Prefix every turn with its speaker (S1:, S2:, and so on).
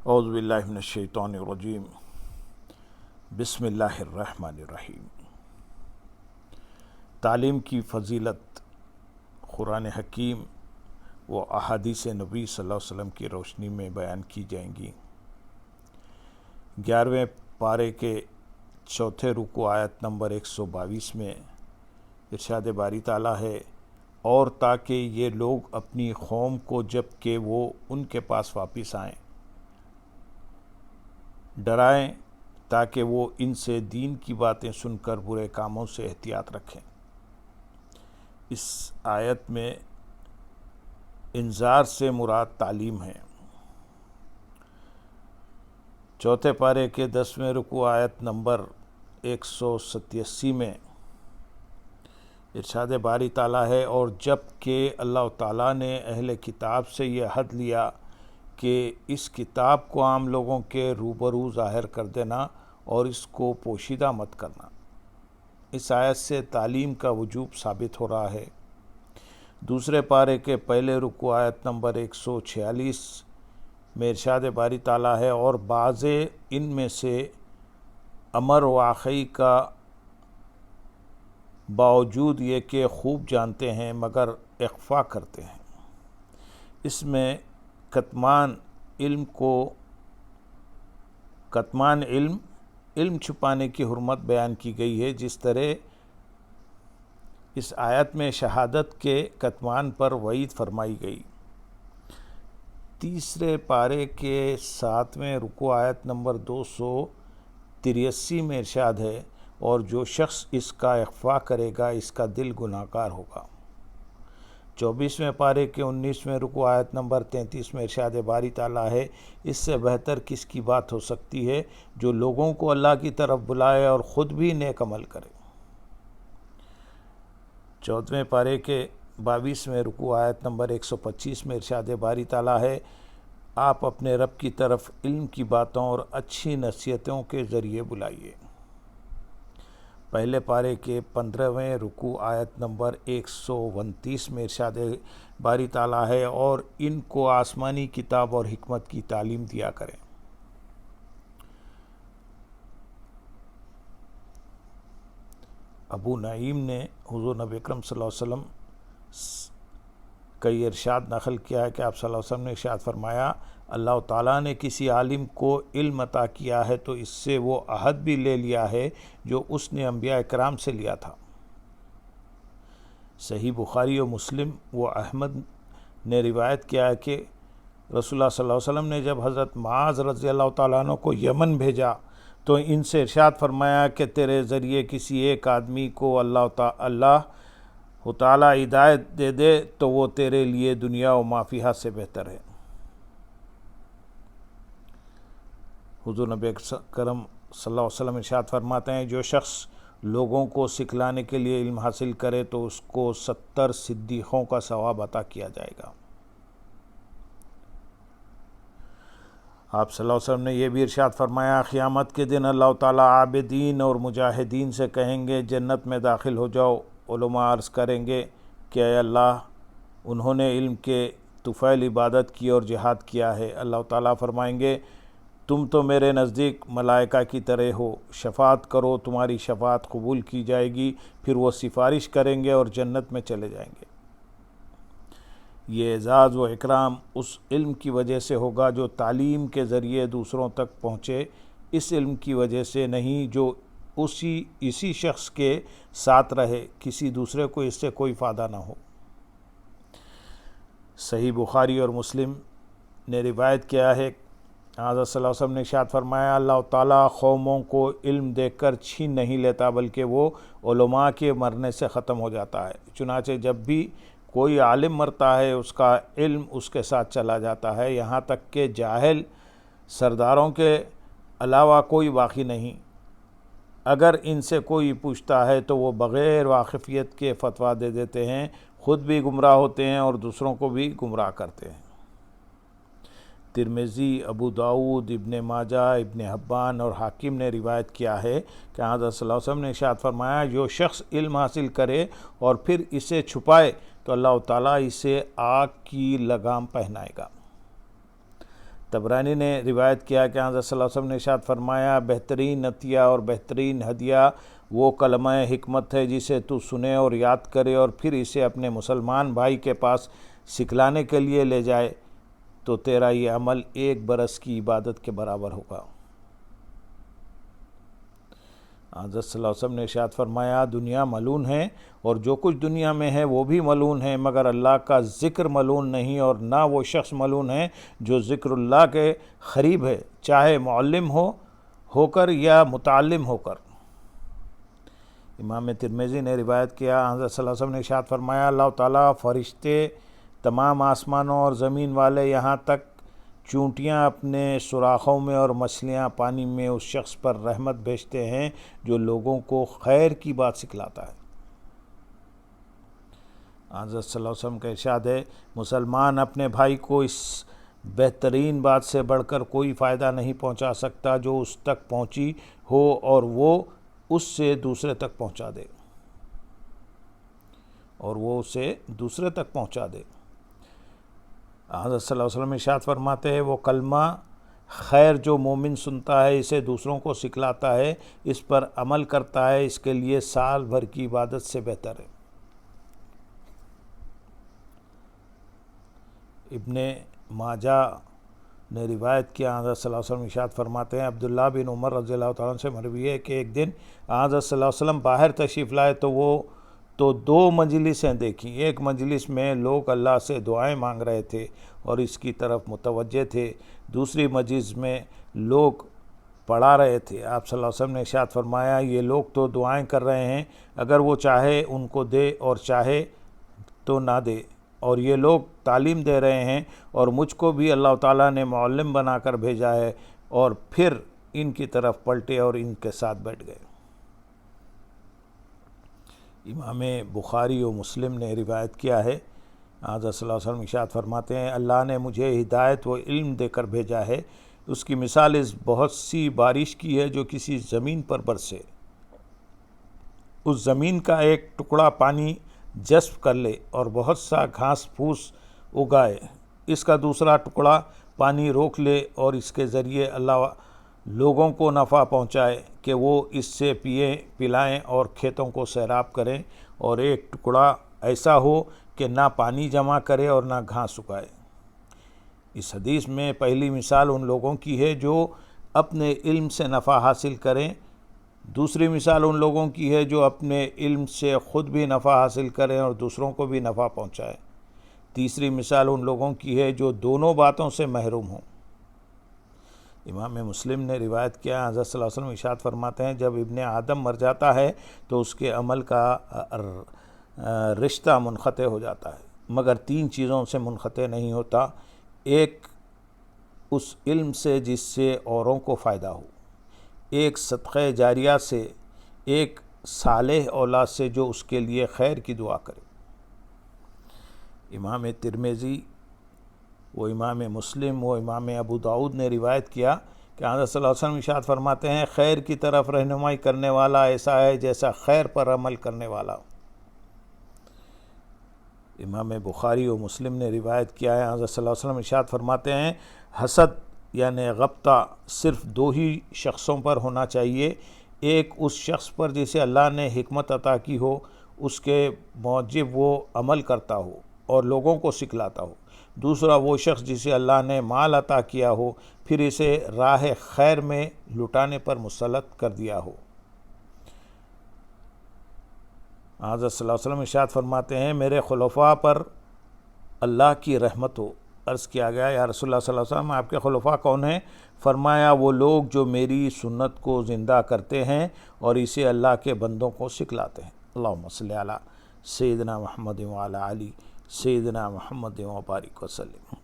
S1: اعوذ باللہ من الشیطان الرجیم بسم اللہ الرحمن الرحیم۔ تعلیم کی فضیلت قرآن حکیم و احادیث نبی صلی اللہ علیہ وسلم کی روشنی میں بیان کی جائیں گی۔ 11ویں پارے کے چوتھے رکوع آیت نمبر 122 میں ارشاد باری تعالیٰ ہے، اور تاکہ یہ لوگ اپنی قوم کو جب کہ وہ ان کے پاس واپس آئیں ڈرائیں، تاکہ وہ ان سے دین کی باتیں سن کر برے کاموں سے احتیاط رکھیں۔ اس آیت میں انذار سے مراد تعلیم ہے۔ چوتھے پارے کے 10ویں رکوع آیت نمبر 187 میں ارشاد باری تعالیٰ ہے، اور جب کہ اللہ تعالیٰ نے اہل کتاب سے یہ عہد لیا کہ اس کتاب کو عام لوگوں کے روبرو ظاہر کر دینا اور اس کو پوشیدہ مت کرنا۔ اس آیت سے تعلیم کا وجوب ثابت ہو رہا ہے۔ دوسرے پارے کے پہلے رکوع آیت نمبر 146 میں ارشاد باری تعالیٰ ہے، اور بعض ان میں سے امر واقعی کا باوجود یہ کہ خوب جانتے ہیں مگر اخفا کرتے ہیں۔ اس میں کتمان علم چھپانے کی حرمت بیان کی گئی ہے، جس طرح اس آیت میں شہادت کے کتمان پر وعید فرمائی گئی۔ تیسرے پارے کے 7ویں رکوع آیت نمبر 283 میں ارشاد ہے، اور جو شخص اس کا اخفا کرے گا اس کا دل گناہ گار ہوگا۔ 24ویں پارے کے 19ویں رکوع آیت نمبر 33 میں ارشاد باری تعالیٰ ہے، اس سے بہتر کس کی بات ہو سکتی ہے جو لوگوں کو اللہ کی طرف بلائے اور خود بھی نیک عمل کرے۔ 14ویں پارے کے 22ویں رکوع آیت نمبر 125 میں ارشاد باری تعالیٰ ہے، آپ اپنے رب کی طرف علم کی باتوں اور اچھی نصیحتوں کے ذریعے بلائیے۔ پہلے پارے کے 15ویں رکوع آیت نمبر 129 میں ارشاد باری تعالیٰ ہے، اور ان کو آسمانی کتاب اور حکمت کی تعلیم دیا کریں۔ ابو نعیم نے حضور نبی اکرم صلی اللہ علیہ وسلم کا یہ ارشاد نقل کیا ہے کہ آپ صلی اللہ علیہ وسلم نے ارشاد فرمایا، اللہ تعالیٰ نے کسی عالم کو علم عطا کیا ہے تو اس سے وہ عہد بھی لے لیا ہے جو اس نے انبیاء کرام سے لیا تھا۔ صحیح بخاری و مسلم و احمد نے روایت کیا ہے کہ رسول اللہ صلی اللہ علیہ وسلم نے جب حضرت معاذ رضی اللہ تعالیٰ عنہ کو یمن بھیجا تو ان سے ارشاد فرمایا کہ تیرے ذریعے کسی ایک آدمی کو اللہ تعالیٰ ہدایت دے دے تو وہ تیرے لیے دنیا و ما فیہا سے بہتر ہے۔ حضور نبی کرم صلی اللہ علیہ وسلم ارشاد فرماتے ہیں، جو شخص لوگوں کو سکھلانے کے لیے علم حاصل کرے تو اس کو 70 صدیقوں کا ثواب عطا کیا جائے گا۔ آپ صلی اللہ علیہ وسلم نے یہ بھی ارشاد فرمایا، قیامت کے دن اللہ تعالیٰ عابدین اور مجاہدین سے کہیں گے جنت میں داخل ہو جاؤ۔ علماء عرض کریں گے کہ اے اللہ، انہوں نے علم کے طفیل عبادت کی اور جہاد کیا ہے۔ اللہ تعالیٰ فرمائیں گے، تم تو میرے نزدیک ملائکہ کی طرح ہو، شفاعت کرو، تمہاری شفاعت قبول کی جائے گی۔ پھر وہ سفارش کریں گے اور جنت میں چلے جائیں گے۔ یہ اعزاز و اکرام اس علم کی وجہ سے ہوگا جو تعلیم کے ذریعے دوسروں تک پہنچے، اس علم کی وجہ سے نہیں جو اسی شخص کے ساتھ رہے، کسی دوسرے کو اس سے کوئی فائدہ نہ ہو۔ صحیح بخاری اور مسلم نے روایت کیا ہے، حضرت صلی اللہ علیہ وسلم نے ارشاد فرمایا، اللہ تعالیٰ قوموں کو علم دے کر چھین نہیں لیتا بلکہ وہ علماء کے مرنے سے ختم ہو جاتا ہے۔ چنانچہ جب بھی کوئی عالم مرتا ہے اس کا علم اس کے ساتھ چلا جاتا ہے، یہاں تک کہ جاہل سرداروں کے علاوہ کوئی باقی نہیں۔ اگر ان سے کوئی پوچھتا ہے تو وہ بغیر واقفیت کے فتویٰ دے دیتے ہیں، خود بھی گمراہ ہوتے ہیں اور دوسروں کو بھی گمراہ کرتے ہیں۔ ترمذی، ابو داؤد، ابن ماجہ، ابن حبان اور حاکم نے روایت کیا ہے کہ حضرت صلی اللہ علیہ وسلم نے ارشاد فرمایا، جو شخص علم حاصل کرے اور پھر اسے چھپائے تو اللہ تعالیٰ اسے آگ کی لگام پہنائے گا۔ طبرانی نے روایت کیا کہ حضرت صلی اللہ علیہ وسلم نے ارشاد فرمایا بہترین عطیہ اور بہترین ہدیہ وہ کلمہ حکمت ہے جسے تو سنے اور یاد کرے اور پھر اسے اپنے مسلمان بھائی کے پاس سکھلانے کے لیے لے جائے تو تیرا یہ عمل 1 برس کی عبادت کے برابر ہوگا۔ حضرت صلی اللہ علیہ وسلم نے ارشاد فرمایا دنیا ملعون ہے اور جو کچھ دنیا میں ہے وہ بھی ملعون ہے مگر اللہ کا ذکر ملعون نہیں، اور نہ وہ شخص ملعون ہے جو ذکر اللہ کے قریب ہے، چاہے معلم ہو کر یا متعلم ہو کر۔ امام ترمذی نے روایت کیا حضرت صلی اللہ علیہ وسلم نے ارشاد فرمایا اللہ تعالیٰ فرشتے تمام آسمانوں اور زمین والے یہاں تک چونٹیاں اپنے سوراخوں میں اور مچھلیاں پانی میں اس شخص پر رحمت بھیجتے ہیں جو لوگوں کو خیر کی بات سکھلاتا ہے۔ حضرت صلی اللہ علیہ وسلم کا ارشاد ہے مسلمان اپنے بھائی کو اس بہترین بات سے بڑھ کر کوئی فائدہ نہیں پہنچا سکتا جو اس تک پہنچی ہو اور وہ اس سے دوسرے تک پہنچا دے حضرت صلی اللہ علیہ وسلم ارشاد فرماتے ہیں وہ کلمہ خیر جو مومن سنتا ہے اسے دوسروں کو سکھلاتا ہے، اس پر عمل کرتا ہے، اس کے لیے سال بھر کی عبادت سے بہتر ہے۔ ابن ماجہ نے روایت کیا حضرت صلی اللہ علیہ وسلم ارشاد فرماتے ہیں عبداللہ بن عمر رضی اللہ تعالیٰ عنہ سے مروی ہے کہ ایک دن حضرت صلی اللہ علیہ وسلم باہر تشریف لائے تو 2 مجلسیں دیکھیں۔ ایک مجلس میں لوگ اللہ سے دعائیں مانگ رہے تھے اور اس کی طرف متوجہ تھے، دوسری مجلس میں لوگ پڑھا رہے تھے۔ آپ صلی اللہ علیہ وسلم نے ارشاد فرمایا یہ لوگ تو دعائیں کر رہے ہیں، اگر وہ چاہے ان کو دے اور چاہے تو نہ دے، اور یہ لوگ تعلیم دے رہے ہیں اور مجھ کو بھی اللہ تعالیٰ نے معلم بنا کر بھیجا ہے، اور پھر ان کی طرف پلٹے اور ان کے ساتھ بیٹھ گئے۔ امام بخاری و مسلم نے روایت کیا ہے حضرت صلی اللہ علیہ وسلم ارشاد فرماتے ہیں اللہ نے مجھے ہدایت و علم دے کر بھیجا ہے، اس کی مثال اس بہت سی بارش کی ہے جو کسی زمین پر برسے، اس زمین کا ایک ٹکڑا پانی جذب کر لے اور بہت سا گھاس پھوس اگائے، اس کا دوسرا ٹکڑا پانی روک لے اور اس کے ذریعے اللہ لوگوں کو نفع پہنچائے کہ وہ اس سے پلائیں اور کھیتوں کو سیراب کریں، اور ایک ٹکڑا ایسا ہو کہ نہ پانی جمع کرے اور نہ گھاس اگائے۔ اس حدیث میں پہلی مثال ان لوگوں کی ہے جو اپنے علم سے نفع حاصل کریں، دوسری مثال ان لوگوں کی ہے جو اپنے علم سے خود بھی نفع حاصل کریں اور دوسروں کو بھی نفع پہنچائیں، تیسری مثال ان لوگوں کی ہے جو دونوں باتوں سے محروم ہوں۔ امام مسلم نے روایت کیا حضرت صلی اللہ علیہ وسلم ارشاد فرماتے ہیں جب ابن آدم مر جاتا ہے تو اس کے عمل کا رشتہ منقطع ہو جاتا ہے، مگر 3 چیزوں سے منقطع نہیں ہوتا، ایک اس علم سے جس سے اوروں کو فائدہ ہو، ایک صدقہ جاریہ سے، ایک صالح اولاد سے جو اس کے لیے خیر کی دعا کرے۔ امام ترمذی وہ امام مسلم و امام ابو داؤد نے روایت کیا کہ حضرت صلی اللہ علیہ وسلم ارشاد فرماتے ہیں خیر کی طرف رہنمائی کرنے والا ایسا ہے جیسا خیر پر عمل کرنے والا۔ امام بخاری و مسلم نے روایت کیا ہے حضرت صلی اللہ علیہ وسلم ارشاد فرماتے ہیں حسد یعنی غبطہ صرف 2 ہی شخصوں پر ہونا چاہیے، ایک اس شخص پر جسے اللہ نے حکمت عطا کی ہو، اس کے موجب وہ عمل کرتا ہو اور لوگوں کو سکھلاتا ہو، دوسرا وہ شخص جسے اللہ نے مال عطا کیا ہو پھر اسے راہ خیر میں لٹانے پر مسلط کر دیا ہو۔ حضرت صلی اللہ علیہ وسلم ارشاد فرماتے ہیں میرے خلفاء پر اللہ کی رحمت ہو۔ عرض کیا گیا یا رسول اللہ صلی اللہ علیہ وسلم آپ کے خلفاء کون ہیں؟ فرمایا وہ لوگ جو میری سنت کو زندہ کرتے ہیں اور اسے اللہ کے بندوں کو سکھلاتے ہیں۔ اللہم صلی علی سیدنا محمد وعلی آلہ سیدنا محمد وبارک وسلم۔